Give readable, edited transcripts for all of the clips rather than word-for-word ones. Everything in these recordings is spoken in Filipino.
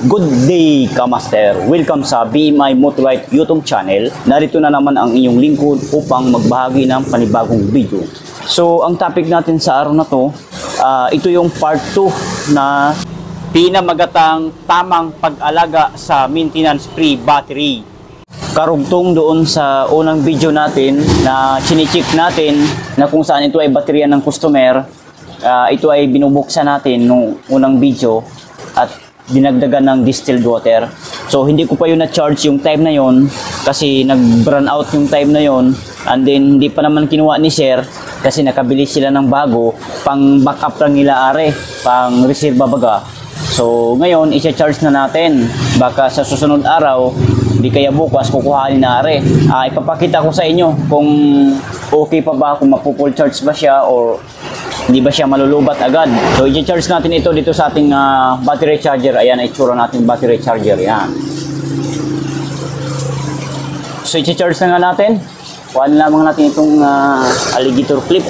Good day, Kamaster! Welcome sa BMI Motorite YouTube channel. Narito na naman ang inyong lingkod upang magbahagi ng panibagong video. So, ang topic natin sa araw na to, ito yung part 2 na pinamagatang tamang pag-alaga sa maintenance-free battery. Karugtong doon sa unang video natin na chine-check natin na kung saan ito ay baterya ng customer. Ito ay binubuksan natin nung unang video at dinagdagan ng distilled water. So hindi ko pa yun na-charge yung time na yon kasi nag-burn out yung time na yon, and then hindi pa naman kinuha ni sir kasi nakabili sila ng bago pang backup lang nila pang reserve baga. So ngayon i-charge na natin, baka sa susunod araw di kaya bukas kukuhanin na ipapakita ko sa inyo kung okay pa ba, kung mapu-full charge ba siya or hindi ba siya malulubat agad. So i-charge natin ito dito sa ating battery charger. Ayan, itsura natin battery charger. Yan. So i-charge na nga natin. Kuhaan lamang natin itong alligator clip.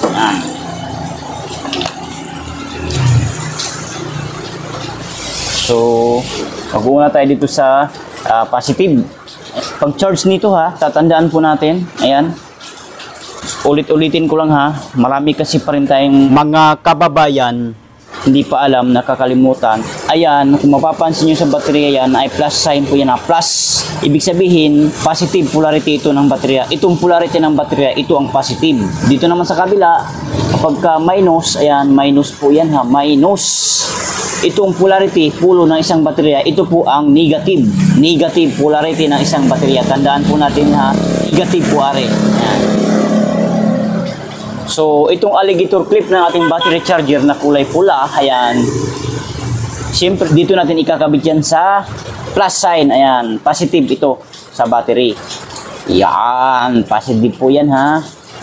Yan. So mag-uuna tayo dito sa positive. Pag-charge nito tatandaan po natin. Ayan. Ulit-ulitin ko lang marami kasi pa rin tayong mga kababayan hindi pa alam, nakakalimutan. Ayan, kung mapapansin nyo sa baterya yan ay plus sign po yan plus. Ibig sabihin, positive polarity ito ng baterya. Itong polarity ng baterya, ito ang positive. Dito naman sa kabila, kapag minus, ayan, minus po yan minus. Itong polarity, pulo ng isang baterya, ito po ang negative. Negative polarity ng isang baterya. Tandaan po natin negative po Ayan. So, itong alligator clip ng ating battery charger na kulay pula, ayan. Siyempre, dito natin ikakabit yan sa plus sign. Ayan, positive ito sa battery. Yan, positive po yan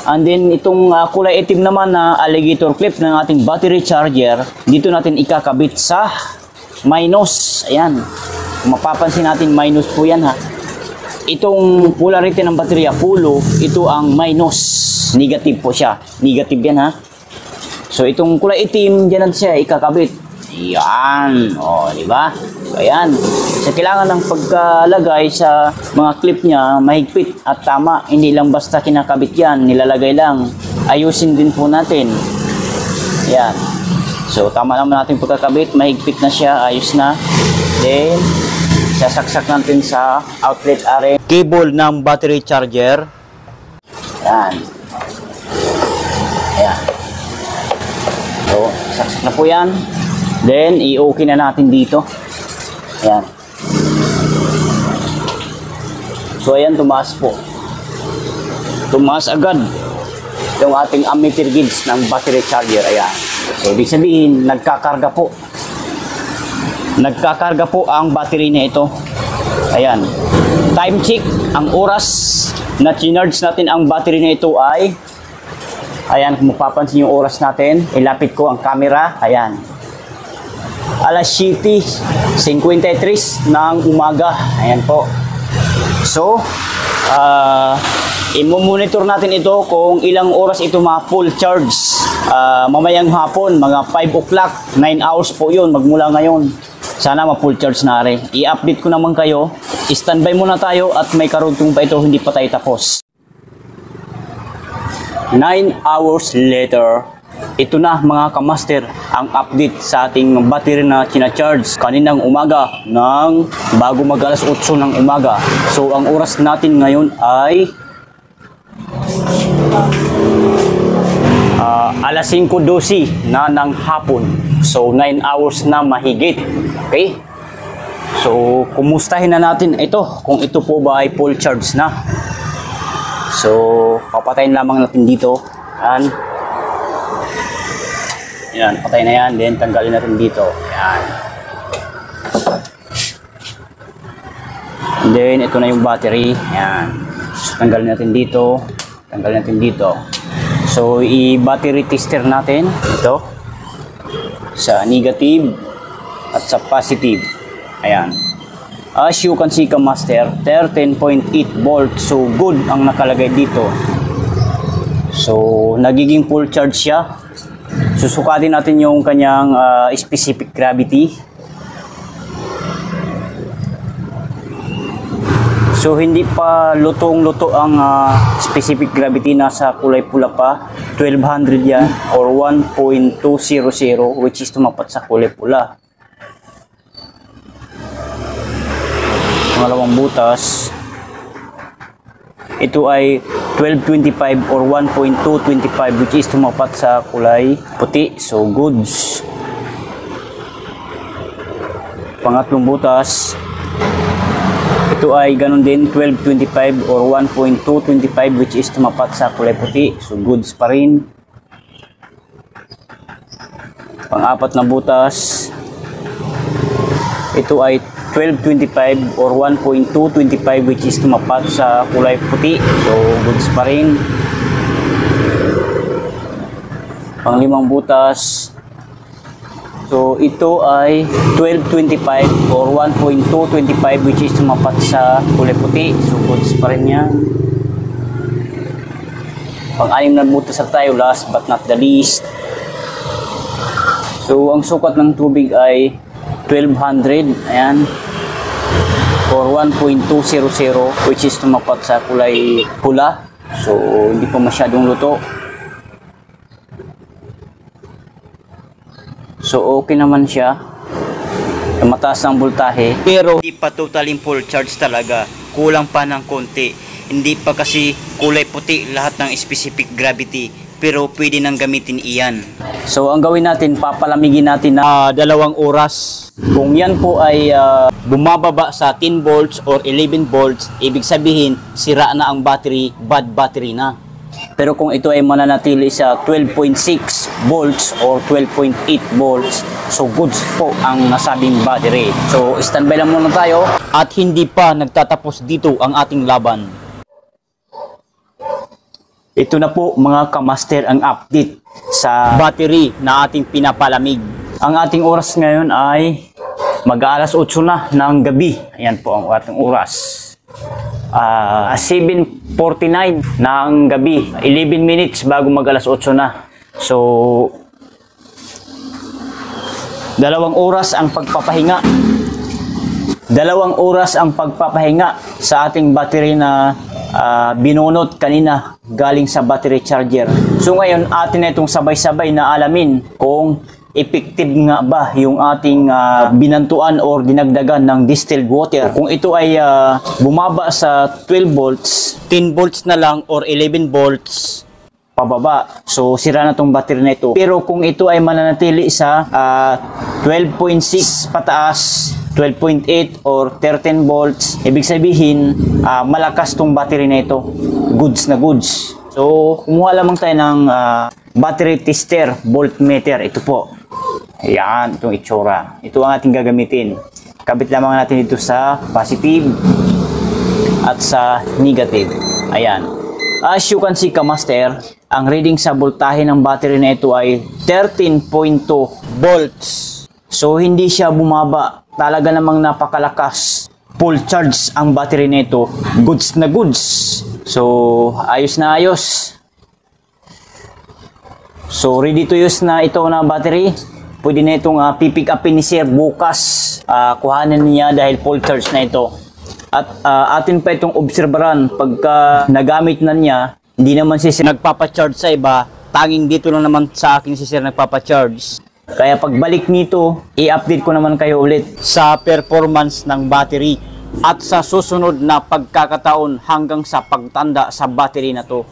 And then, itong kulay itim naman na alligator clip ng ating battery charger, dito natin ikakabit sa minus. Ayan, kung mapapansin natin, minus po yan Itong polarity ng baterya, pulo, ito ang minus. Negative po siya. Negative yan So itong kulay itim, dyan natin siya ikakabit. Yan. O, diba? So ayan. So kailangan ng pagkalagay sa mga clip niya, mahigpit at tama. Hindi lang basta kinakabit yan, nilalagay lang. Ayusin din po natin. Yan. So tama naman natin pagkakabit, mahigpit na siya, ayos na. Then, sasaksak natin sa outlet cable ng battery charger. Yan. Ayan. So, saksak na po yan. Then, i-okay na natin dito. Ayan. So, ayan, tumaas po. Tumaas agad yung ating ammeter gauge ng battery charger. Ayan. So, ibig sabihin, nagkakarga po. Nagkakarga po ang battery na ito. Ayan. Time check. Ang oras na chinarge natin ang battery na ito ay, ayan, kung mapapansin yung oras natin, ilapit ko ang camera. Ayan. Alas 7:53 ng umaga. Ayan po. So, i-monitor natin ito kung ilang oras ito ma-full charge. Mamayang hapon, mga 5 o'clock, 9 hours po yun, magmula ngayon. Sana ma-full charge na I-update ko naman kayo. I-standby muna tayo at may karugtong pa ito, hindi pa tayo tapos. 9 hours later, ito na mga kamaster ang update sa ating battery na kina-charge kaninang umaga ng bago mag alas 8 ng umaga. So ang oras natin ngayon ay alas 5:12 na ng hapon. So 9 hours na mahigit. Okay? So kumustahin na natin ito kung ito po ba ay full charge na. So papatayin lamang natin dito. Yan, patay na yan. Then tanggalin natin dito. Yan. And then ito na yung battery. Yan. So, tanggalin natin dito. Tanggalin natin dito. So i-battery tester natin ito sa negative at sa positive. Ayan. As you can see, Kamaster, 13.8 volt. So good ang nakalagay dito. So nagiging full charge siya. Susukatin natin yung kanyang specific gravity. So hindi pa lutong-luto ang specific gravity, nasa kulay pula pa. 1200 yan or 1.200 which is tumapat sa kulay pula. Pangalawang butas, ito ay 1225 or 1.225 which is tumapat sa kulay puti. So goods. Pangatlong butas, ito ay ganun din 1225 or 1.225 which is tumapat sa kulay puti. So goods pa rin. Pang-apat na butas, ito ay 1225 or 1.225 which is tumapat sa kulay puti. So goods pa rin. Pang-limang butas, so ito ay 1225 or 1.225 which is tumapat sa kulay puti. So goods pa rin yan. Pang-anim na butas na tayo, last but not the least. So ang sukat ng tubig ay 1200, ayan, or 1.200 which is tumapat sa kulay pula. So hindi pa masyadong luto. So okay naman siya, mataas ang voltahe, pero hindi pa totally full charge talaga, kulang pa ng konti. Hindi pa kasi kulay puti lahat ng specific gravity, pero pwede nang gamitin iyan. So ang gawin natin, papalamigin natin na 2 oras. Kung yan po ay bumababa sa 10 volts or 11 volts, ibig sabihin sira na ang battery, bad battery na. Pero kung ito ay mananatili sa 12.6 volts or 12.8 volts, so goods po ang nasabing battery. So standby lang muna tayo, at hindi pa nagtatapos dito ang ating laban. Ito na po mga kamaster ang update sa battery na ating pinapalamig. Ang ating oras ngayon ay mag-alas 8 na ng gabi. Ayan po ang ating oras. 7:49 ng gabi, 11 minutes bago mag-alas 8 na. So 2 oras ang pagpapahinga. 2 oras ang pagpapahinga sa ating battery na binunot kanina galing sa battery charger. So ngayon atin na itong sabay-sabay na alamin kung effective nga ba yung ating binantuan or dinagdagan ng distilled water. Kung ito ay bumaba sa 12 volts, 10 volts na lang or 11 volts pababa, so sira na tong battery na ito. Pero kung ito ay mananatili sa 12.6 pataas, 12.8 or 13 volts, ibig sabihin malakas tong battery na ito. Goods na goods. So kumuha lamang tayo ng battery tester, voltmeter. Ito po. Ayan, itong itsura. Ito ang ating gagamitin. Kabit lamang natin dito sa positive at sa negative. Ayan. As you can see, kamaster, ang reading sa voltahe ng battery na ito ay 13.2 volts. So hindi siya bumaba. Talaga namang napakalakas. Full charge ang battery na ito. Goods na goods. So ayos na ayos. So ready to use na ito na battery. Pwede na itong pipick upin ni sir bukas. Kuhanin niya dahil full charge na ito. At atin pa itong obserbaran pagka nagamit na niya. Hindi naman si sir nagpapacharge sa iba. Tanging dito lang naman sa akin si sir nagpapacharge. Kaya pagbalik nito, i-update ko naman kayo ulit sa performance ng battery at sa susunod na pagkakataon hanggang sa pagtanda sa battery na to.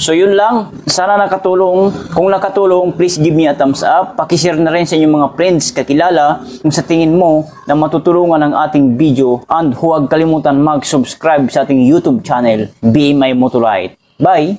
So yun lang, sana nakatulong. Kung nakatulong, please give me a thumbs up. Pakishare na rin sa inyong mga friends, kakilala kung sa tingin mo na matutulungan ang ating video. And huwag kalimutan mag-subscribe sa ating YouTube channel, BMI Motolite. Bye!